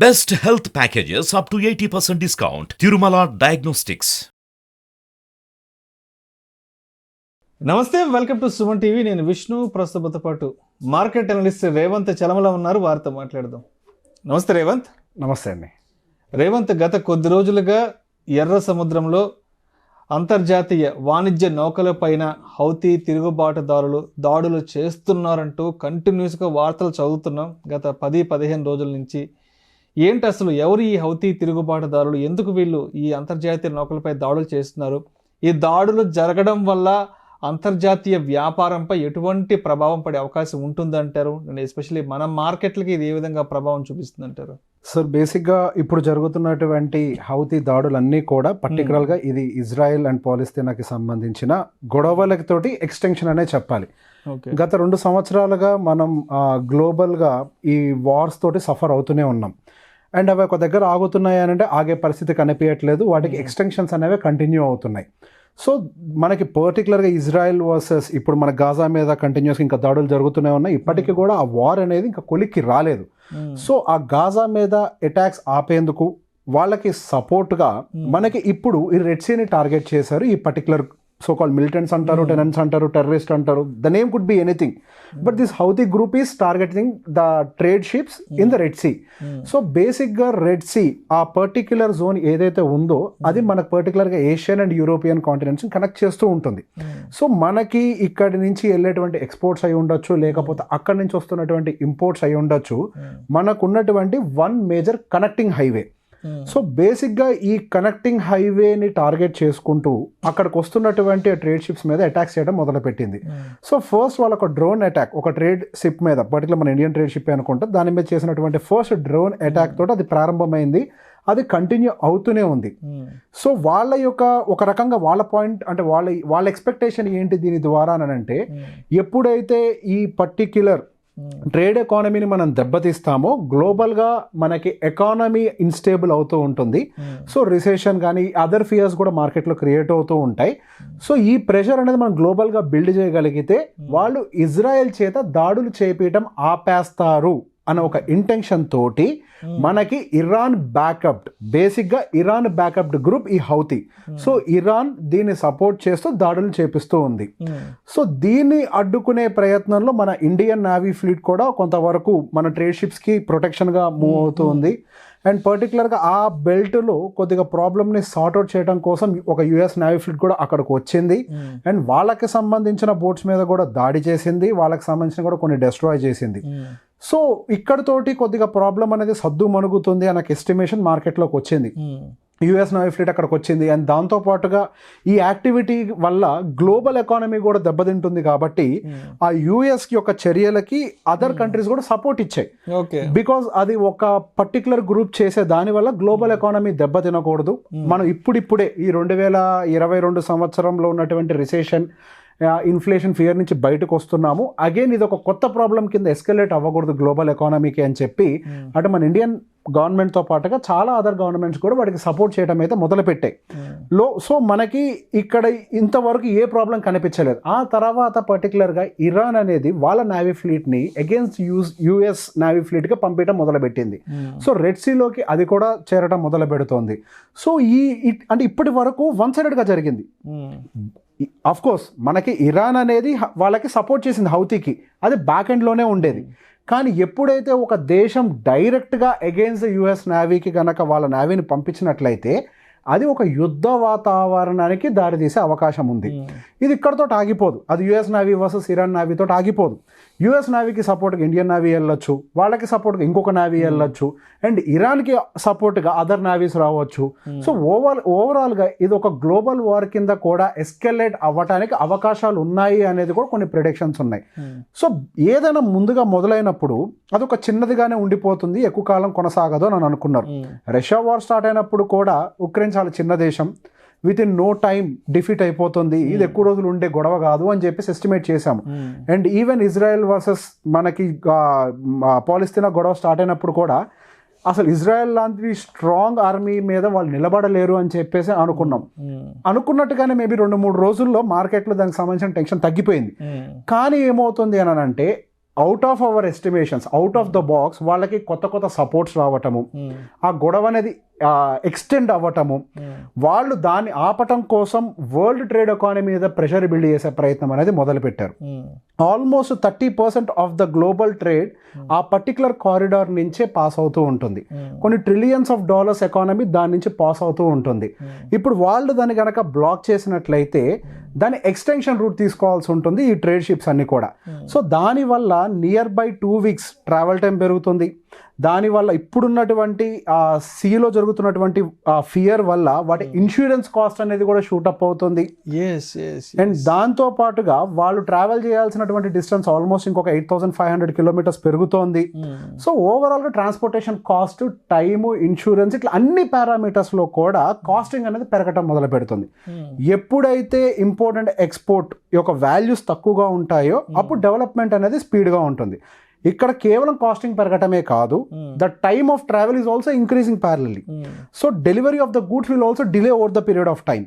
Best health packages up to 80% discount. Tirumala Diagnostics. నమస్తే, welcome to Suman TV. నేను విష్ణు. ప్రస్తుతంతో పాటు market analyst Revanth Chalamala ఉన్నారు. వారితో మాట్లాడదాం. నమస్తే రేవంత్. నమస్తే అండి. రేవంత్, గత కొద్ది రోజులుగా ఎర్ర సముద్రంలో అంతర్జాతీయ వాణిజ్య నౌకలపైన హౌతీ తిరుగుబాటుదారులు దాడులు చేస్తున్నారంటూ కంటిన్యూస్గా వార్తలు చదువుతున్నాం గత 10-15 రోజుల నుంచి. ఏంటి అసలు ఎవరు ఈ హౌతీ తిరుగుబాటుదారులు? ఎందుకు వీళ్ళు ఈ అంతర్జాతీయ నౌకలపై దాడులు చేస్తున్నారు? ఈ దాడులు జరగడం వల్ల అంతర్జాతీయ వ్యాపారంపై ఎటువంటి ప్రభావం పడే అవకాశం ఉంటుందంటారు? అండ్ ఎస్పెషల్లీ మన మార్కెట్లకి ఇది ఏ విధంగా ప్రభావం చూపిస్తుందంటారు? సార్, బేసిక్గా ఇప్పుడు జరుగుతున్నటువంటి హౌతీ దాడులన్నీ కూడా పర్టికులర్గా ఇది ఇజ్రాయెల్ అండ్ పాలస్తీనాకి సంబంధించిన గొడవలతోటి ఎక్స్టెన్షన్ అనే చెప్పాలి. గత 2 సంవత్సరాలుగా మనం గ్లోబల్గా ఈ వార్స్ తోటి సఫర్ అవుతూనే ఉన్నాం. అండ్ అవి ఒక దగ్గర ఆగుతున్నాయి అని అంటే ఆగే పరిస్థితి కనిపించట్లేదు. వాటికి ఎక్స్టెన్షన్స్ అనేవి కంటిన్యూ అవుతున్నాయి. సో మనకి పర్టికులర్గా ఇజ్రాయెల్ వర్సెస్ ఇప్పుడు మన గాజా మీద కంటిన్యూస్గా ఇంకా దాడులు జరుగుతూనే ఉన్నాయి. ఇప్పటికీ కూడా ఆ వార్ అనేది ఇంకా కొలిక్కి రాలేదు. సో ఆ గాజా మీద అటాక్స్ ఆపేందుకు వాళ్ళకి సపోర్ట్గా మనకి ఇప్పుడు ఈ రెడ్ సీని టార్గెట్ చేశారు. ఈ పర్టికులర్ సో కాల్డ్ మిలిటెంట్స్ అంటారు, టెనెంట్స్ అంటారు, టెర్రరిస్ట్ అంటారు. The name could be anything, but this Houthi group is targeting the trade ships in the red sea. So బేసిక్గా రెడ్ సీ ఆ పర్టిక్యులర్ జోన్ ఏదైతే ఉందో అది మనకు పర్టికులర్గా ఏషియన్ అండ్ యూరోపియన్ కాంటినెంట్స్ని కనెక్ట్ చేస్తూ ఉంటుంది. సో మనకి ఇక్కడి నుంచి వెళ్ళేటువంటి ఎక్స్పోర్ట్స్ అయి ఉండొచ్చు, లేకపోతే అక్కడి నుంచి వస్తున్నటువంటి ఇంపోర్ట్స్ అయి ఉండొచ్చు. మనకున్నటువంటి one major connecting highway. So బేసిక్గా ఈ కనెక్టింగ్ హైవేని టార్గెట్ చేసుకుంటూ అక్కడికి వస్తున్నటువంటి ట్రేడ్ షిప్స్ మీద అటాక్స్ చేయడం మొదలుపెట్టింది. సో ఫస్ట్ వాళ్ళ ఒక డ్రోన్ అటాక్ ఒక ట్రేడ్ షిప్ మీద, పర్టికులర్ మన ఇండియన్ ట్రేడ్ షిప్ అనుకుంటే దాని మీద చేసినటువంటి ఫస్ట్ డ్రోన్ అటాక్ తోటి అది ప్రారంభమైంది. అది కంటిన్యూ అవుతూనే ఉంది. సో వాళ్ళ యొక్క ఒక రకంగా వాళ్ళ పాయింట్ అంటే వాళ్ళ ఎక్స్పెక్టేషన్ ఏంటి దీని ద్వారా అని అంటే, ఎప్పుడైతే ఈ పర్టిక్యులర్ ట్రేడ్ ఎకానమీని మనం దెబ్బతీస్తామో గ్లోబల్గా మనకి ఎకానమీ ఇన్స్టేబుల్ అవుతూ ఉంటుంది. సో రిసెషన్ కానీ అదర్ ఫియర్స్ కూడా మార్కెట్లో క్రియేట్ అవుతూ ఉంటాయి. సో ఈ ప్రెషర్ అనేది మనం గ్లోబల్గా బిల్డ్ చేయగలిగితే వాళ్ళు ఇజ్రాయెల్ చేత దాడులు చేపీయటం ఆపేస్తారు అనే ఒక ఇంటెన్షన్ తోటి మనకి ఇరాన్ బ్యాకప్డ్, బేసిక్గా ఇరాన్ బ్యాకప్డ్ గ్రూప్ ఈ హౌతీ. సో ఇరాన్ దీన్ని సపోర్ట్ చేస్తూ దాడులు చేపిస్తూ ఉంది. సో దీన్ని అడ్డుకునే ప్రయత్నంలో మన ఇండియన్ నేవీ ఫ్లీట్ కూడా కొంతవరకు మన ట్రేడ్ షిప్స్కి ప్రొటెక్షన్గా మూవ్ అవుతూ ఉంది. అండ్ పర్టికులర్గా ఆ బెల్ట్లో కొద్దిగా ప్రాబ్లమ్ని సార్ట్అవుట్ చేయడం కోసం ఒక యుఎస్ నేవీ ఫ్లీట్ కూడా అక్కడికి వచ్చింది. అండ్ వాళ్ళకి సంబంధించిన బోట్స్ మీద కూడా దాడి చేసింది, వాళ్ళకి సంబంధించిన కూడా కొన్ని డెస్ట్రాయ్ చేసింది. సో ఇక్కడతోటి కొద్దిగా ప్రాబ్లం అనేది సద్దు మణుగుతుంది అన్న ఎస్టిమేషన్ మార్కెట్లోకి వచ్చింది. యుఎస్ నేవీ ఫ్లీట్ అక్కడికి వచ్చింది. అండ్ దాంతోపాటుగా ఈ యాక్టివిటీ వల్ల గ్లోబల్ ఎకానమీ కూడా దెబ్బతింటుంది కాబట్టి ఆ యుఎస్ యొక్క చర్యలకి అదర్ కంట్రీస్ కూడా సపోర్ట్ ఇచ్చాయి. బికాజ్ అది ఒక పర్టికులర్ గ్రూప్ చేసే దానివల్ల గ్లోబల్ ఎకానమీ దెబ్బతినకూడదు. మనం ఇప్పుడిప్పుడే ఈ 2022 సంవత్సరంలో ఉన్నటువంటి రిసెషన్, ఇన్ఫ్లేషన్ ఫియర్ నుంచి బయటకు వస్తున్నాము. అగైన్ ఇది ఒక కొత్త ప్రాబ్లం కింద ఎస్కలేట్ అవ్వకూడదు గ్లోబల్ ఎకానమీకి అని చెప్పి అంటే మన ఇండియన్ గవర్నమెంట్తో పాటుగా చాలా అదర్ గవర్నమెంట్స్ కూడా వాటికి సపోర్ట్ చేయడం అయితే మొదలుపెట్టాయి. సో మనకి ఇక్కడ ఇంతవరకు ఏ ప్రాబ్లం కనిపించలేదు. ఆ తర్వాత పర్టికులర్గా ఇరాన్ అనేది వాళ్ళ నేవీ ఫ్లీట్ని అగేన్స్ట్ యుఎస్ నేవీ ఫ్లీట్గా పంపించడం మొదలుపెట్టింది. సో రెడ్ సీలోకి అది కూడా చేరడం మొదలు పెడుతోంది. సో అంటే ఇప్పటి వరకు వన్ సైడెడ్గా జరిగింది. ఆఫ్ కోర్స్ మనకి ఇరాన్ అనేది వాళ్ళకి సపోర్ట్ చేసింది హౌతీకి, అది బ్యాక్ ఎండ్లోనే ఉండేది. కానీ ఎప్పుడైతే ఒక దేశం డైరెక్ట్గా అగెయిన్స్ యుఎస్ నేవీకి కనుక వాళ్ళ నేవీని పంపించినట్లయితే అది ఒక యుద్ధ వాతావరణానికి దారితీసే అవకాశం ఉంది. ఇది ఇక్కడతో ఆగిపోదు. అది యుఎస్ నేవీ వర్సెస్ ఇరాన్ నేవీతో ఆగిపోదు. యుఎస్ నేవీకి సపోర్ట్గా ఇండియన్ నేవీ వెళ్ళొచ్చు, వాళ్ళకి సపోర్ట్గా ఇంకొక నేవీ వెళ్ళొచ్చు, అండ్ ఇరాన్కి సపోర్ట్గా అదర్ నేవీస్ రావచ్చు. సో ఓవరాల్గా ఇది ఒక గ్లోబల్ వార్ కింద కూడా ఎస్కెలేట్ అవ్వటానికి అవకాశాలు ఉన్నాయి అనేది కూడా కొన్ని ప్రిడిక్షన్స్ ఉన్నాయి. సో ఏదైనా ముందుగా మొదలైనప్పుడు అదొక చిన్నదిగానే ఉండిపోతుంది, ఎక్కువ కాలం కొనసాగదు అని అనుకున్నారు. రష్యా వార్ స్టార్ట్ అయినప్పుడు కూడా ఉక్రెయిన్ చాలా చిన్న దేశం, within no time defeat అయిపోతుంది, ఇది ఎక్కువ రోజులు ఉండే గొడవ కాదు అని చెప్పేసి ఎస్టిమేట్ చేశాము. అండ్ ఈవెన్ ఇజ్రాయెల్ వర్సెస్ మనకి పాలస్తీనా గొడవ స్టార్ట్ అయినప్పుడు కూడా అసలు ఇజ్రాయెల్ లాంటి స్ట్రాంగ్ ఆర్మీ మీద వాళ్ళు నిలబడలేరు అని చెప్పేసి అనుకున్నాం. అనుకున్నట్టుగానే మేబీ 2-3 రోజుల్లో మార్కెట్లో దానికి సంబంధించిన టెన్షన్ తగ్గిపోయింది. కానీ ఏమవుతుంది అని అంటే out of our estimations, out of the box వాళ్ళకి కొత్త కొత్త సపోర్ట్స్ రావటము, ఆ గొడవ అనేది ఎక్స్టెండ్ అవ్వటము, వాళ్ళు దాన్ని ఆపటం కోసం వరల్డ్ ట్రేడ్ ఎకానమీ మీద ప్రెషర్ బిల్డ్ చేసే ప్రయత్నం అనేది మొదలుపెట్టారు. Almost 30% of the global trade ఆ పర్టికులర్ కారిడార్ నుంచే పాస్ అవుతూ ఉంటుంది. కొన్ని ట్రిలియన్స్ ఆఫ్ డాలర్స్ ఎకానమీ దాని నుంచి పాస్ అవుతూ ఉంటుంది. ఇప్పుడు వాళ్ళు దాన్ని కనుక బ్లాక్ చేసినట్లయితే దాని ఎక్స్టెన్షన్ రూట్ తీసుకోవాల్సి ఉంటుంది ఈ ట్రేడ్ షిప్స్ అన్ని కూడా. సో దానివల్ల near by 2 weeks travel time పెరుగుతుంది. దానివల్ల ఇప్పుడున్నటువంటి సీలో జరుగుతున్నటువంటి ఫియర్ వల్ల వాటి ఇన్సూరెన్స్ కాస్ట్ అనేది కూడా షూటప్ అవుతుంది. అండ్ దాంతో పాటుగా వాళ్ళు ట్రావెల్ చేయాల్సినటువంటి డిస్టెన్స్ ఆల్మోస్ట్ ఇంకొక 8,500 kilometers పెరుగుతోంది. సో ఓవరాల్గా ట్రాన్స్పోర్టేషన్ కాస్ట్, టైము, ఇన్సూరెన్స్ ఇట్లా అన్ని పారామీటర్స్లో కూడా కాస్టింగ్ అనేది పెరగటం మొదలు పెడుతుంది. ఎప్పుడైతే ఇంపోర్ట్ అండ్ ఎక్స్పోర్ట్ యొక్క వాల్యూస్ తక్కువగా ఉంటాయో అప్పుడు డెవలప్మెంట్ అనేది స్పీడ్గా ఉంటుంది. ఇక్కడ కేవలం కాస్టింగ్ పెరగటమే కాదు, the time of travel is also increasing ప్యారలీ. So delivery of the goods will also delay over the period of time.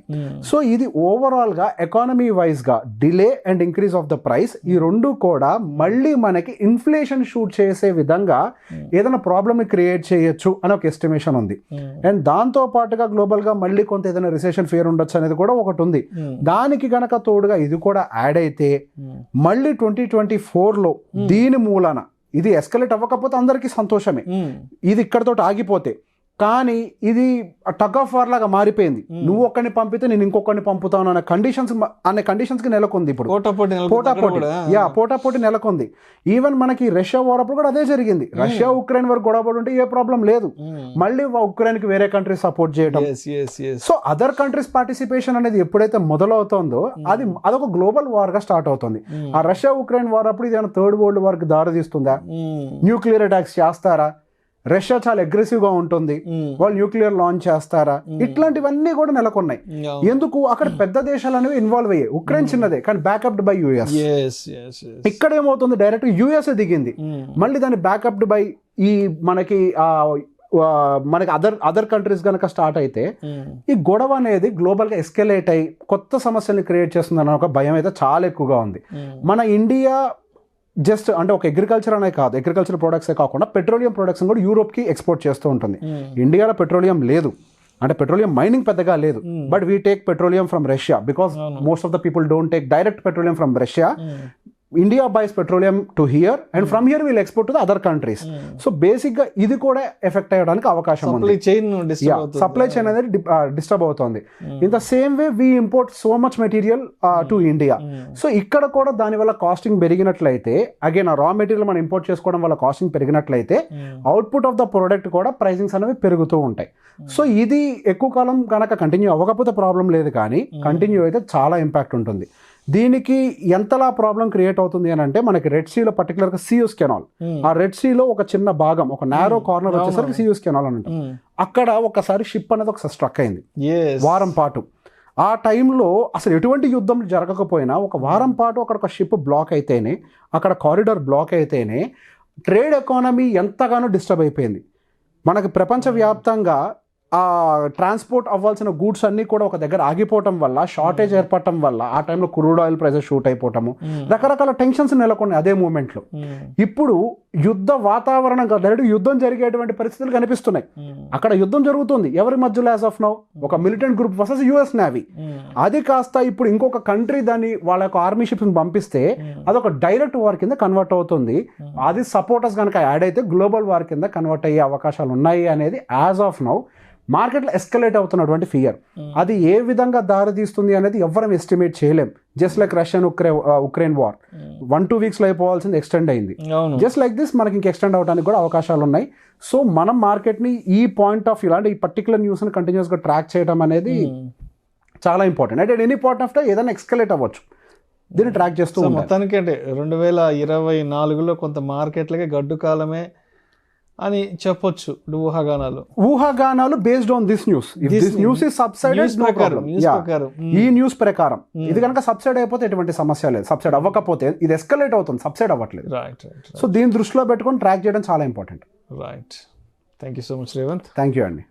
So ఇది ఓవరాల్గా ఎకానమీ వైజ్గా delay and increase of the price, ఈ రెండు కూడా మళ్ళీ మనకి ఇన్ఫ్లేషన్ షూట్ చేసే విధంగా ఏదైనా ప్రాబ్లమ్ని క్రియేట్ చేయొచ్చు అని ఒక ఎస్టిమేషన్ ఉంది. అండ్ దాంతో పాటుగా గ్లోబల్గా మళ్ళీ కొంత ఏదైనా రిసెషన్ ఫియర్ ఉండొచ్చు అనేది కూడా ఒకటి ఉంది. దానికి గనక తోడుగా ఇది కూడా యాడ్ అయితే మళ్ళీ 2024లో దీని మూలన ఇది ఎస్కలేట్ అవ్వకపోతే అందరికీ సంతోషమే, ఇది ఇక్కడతో ఆగిపోతే. కానీ ఇది టగ్ ఆఫ్ వార్ లాగా మారిపోయింది. నువ్వు ఒక్కడిని పంపితే నేను ఇంకొకరిని పంపుతాను అనే కండిషన్స్కి నెలకొంది. ఇప్పుడు పోటాపోటీ నెలకొంది. ఈవెన్ మనకి రష్యా వార్ అప్పుడు కూడా అదే జరిగింది. రష్యా ఉక్రెయిన్ వరకు గొడవ ఉంటే ఏ ప్రాబ్లం లేదు, మళ్ళీ ఉక్రెయిన్కి వేరే కంట్రీస్ సపోర్ట్ చేయడం. సో అదర్ కంట్రీస్ పార్టిసిపేషన్ అనేది ఎప్పుడైతే మొదలవుతుందో అదొక గ్లోబల్ వార్ గా స్టార్ట్ అవుతుంది. ఆ రష్యా ఉక్రెయిన్ వార్ అప్పుడు ఇది థర్డ్ వరల్డ్ వార్ కి దారి తీస్తుందా? న్యూక్లియర్ అటాక్స్ చేస్తారా? రష్యా చాలా అగ్రెసివ్ గా ఉంటుంది, వాళ్ళు న్యూక్లియర్ లాంచ్ చేస్తారా? ఇట్లాంటివన్నీ కూడా నెలకొన్నాయి. ఎందుకు? అక్కడ పెద్ద దేశాలు అనేవి ఇన్వాల్వ్ అయ్యాయి. ఉక్రెయిన్ చిన్నదే కానీ బ్యాకప్డ్ బై యుఎస్. ఇక్కడ ఏమవుతుంది, డైరెక్ట్ యుఎస్ దిగింది, మళ్ళీ దాన్ని బ్యాకప్డ్ బై ఈ మనకి అదర్ కంట్రీస్ కనుక స్టార్ట్ అయితే ఈ గొడవ అనేది గ్లోబల్ గా ఎస్కలేట్ అయ్యి కొత్త సమస్యల్ని క్రియేట్ చేస్తుందన్న ఒక భయం అయితే చాలా ఎక్కువగా ఉంది. మన ఇండియా జస్ట్ అంటే ఒక అగ్రికల్చర్ అనే కాదు, అగ్రికల్చర్ ప్రొడక్ట్సే కాకుండా పెట్రోలియం ప్రొడక్ట్స్ కూడా యూరోప్కి ఎక్స్పోర్ట్ చేస్తూ ఉంటుంది. ఇండియాలో పెట్రోలియం లేదు, అంటే పెట్రోలియం మైనింగ్ పెద్దగా లేదు, but we take petroleum from Russia because most of the people don't take direct petroleum from Russia. India buys petroleum to here and from here we'll export to the other countries. So basic గా ఇది కూడా effect అయ్యడానికి అవకాశం ఉంది. Supply chain అనేది disturb అవుతుంది. In the same way we import so much material to India. So ఇక్కడ కూడా దానివల్ల కాస్టింగ్ పెరిగినట్లయితే, అగైన్ ఆ రా మెటీరియల్ మనం ఇంపోర్ట్ చేసుకోవడం వల్ల కాస్టింగ్ పెరిగినట్లయితే అవుట్పుట్ ఆఫ్ ద ప్రోడక్ట్ కూడా ప్రైసింగ్స్ అనేవి పెరుగుతూ ఉంటాయి. సో ఇది ఎక్కువ కాలం కనుక కంటిన్యూ అవ్వకపోతే ప్రాబ్లం లేదు, కానీ కంటిన్యూ అయితే చాలా ఇంపాక్ట్ ఉంటుంది. దీనికి ఎంతలా ప్రాబ్లం క్రియేట్ అవుతుంది అని అంటే, మనకి రెడ్ సీలో పర్టికులర్గా సియూస్ కెనాల్, ఆ రెడ్ సీలో ఒక చిన్న భాగం, ఒక నారో కార్నర్ వచ్చేసరికి సియూస్ కెనాల్ అని ఉంటుంది. అక్కడ ఒకసారి షిప్ అనేది ఒకసారి స్ట్రక్ అయింది వారం పాటు. ఆ టైంలో అసలు ఎటువంటి యుద్ధం జరగకపోయినా ఒక వారం పాటు అక్కడ ఒక షిప్ బ్లాక్ అయితేనే, అక్కడ కారిడార్ బ్లాక్ అయితేనే ట్రేడ్ ఎకానమీ ఎంతగానో డిస్టర్బ్ అయిపోయింది. మనకి ప్రపంచవ్యాప్తంగా ఆ ట్రాన్స్పోర్ట్ అవ్వాల్సిన గూడ్స్ అన్నీ కూడా ఒక దగ్గర ఆగిపోవటం వల్ల, షార్టేజ్ ఏర్పడటం వల్ల ఆ టైంలో క్రూడ్ ఆయిల్ ప్రైసెస్ షూట్ అయిపోవటము, రకరకాల టెన్షన్స్ నెలకొన్నాయి అదే మూమెంట్లో. ఇప్పుడు యుద్ధ వాతావరణం డైరెక్ట్ యుద్ధం జరిగేటువంటి పరిస్థితులు కనిపిస్తున్నాయి. అక్కడ యుద్ధం జరుగుతుంది ఎవరి మధ్యలో యాజ్ ఆఫ్ నౌ, ఒక militant group versus US navy. అది కాస్త ఇప్పుడు ఇంకొక కంట్రీ దాన్ని వాళ్ళ యొక్క ఆర్మీ షిప్స్ పంపిస్తే అదొక డైరెక్ట్ వార్ కింద కన్వర్ట్ అవుతుంది. అది సపోర్టర్స్ కనుక యాడ్ అయితే గ్లోబల్ వార్ కింద కన్వర్ట్ అయ్యే అవకాశాలు ఉన్నాయి అనేది యాజ్ ఆఫ్ నౌ మార్కెట్లో ఎస్కలేట్ అవుతున్నటువంటి ఫియర్. అది ఏ విధంగా దారితీస్తుంది అనేది ఎవ్వరం ఎస్టిమేట్ చేయలేం. Just like Russian Ukraine war 1-2 weeks అయిపోవాల్సింది ఎక్స్టెండ్ అయింది. జస్ట్ లైక్ దిస్ మనకి ఇంక ఎక్స్టెండ్ అవడానికి కూడా అవకాశాలు ఉన్నాయి. సో మనం మార్కెట్ని ఈ పాయింట్ ఆఫ్ వ్యూ అంటే ఈ పర్టికులర్ న్యూస్ని కంటిన్యూస్గా ట్రాక్ చేయడం అనేది చాలా ఇంపార్టెంట్. అంటే ఎనీ పాయింట్ ఆఫ్ టైం ఏదైనా ఎస్కలేట్ అవ్వచ్చు, దీన్ని ట్రాక్ చేస్తూ. మొత్తానికి అంటే 2024లో కొంత మార్కెట్లకే గడ్డు కాలమే అని చెప్పొచ్చు. ఊహాగానాలు based on this news. This news is subsided, no problem. ఈ న్యూస్ ప్రకారం ఇది కనుక సబ్సైడ్ అయిపోతే ఎటువంటి సమస్య లేదు. సబ్సైడ్ అవ్వకపోతే ఇది ఎస్కలేట్ అవుతుంది, సబ్సైడ్ అవ్వట్లేదు. సో దీన్ని దృష్టిలో పెట్టుకొని ట్రాక్ చేయడం చాలా important. Right. Thank you so much Revanth. Thank you అండి.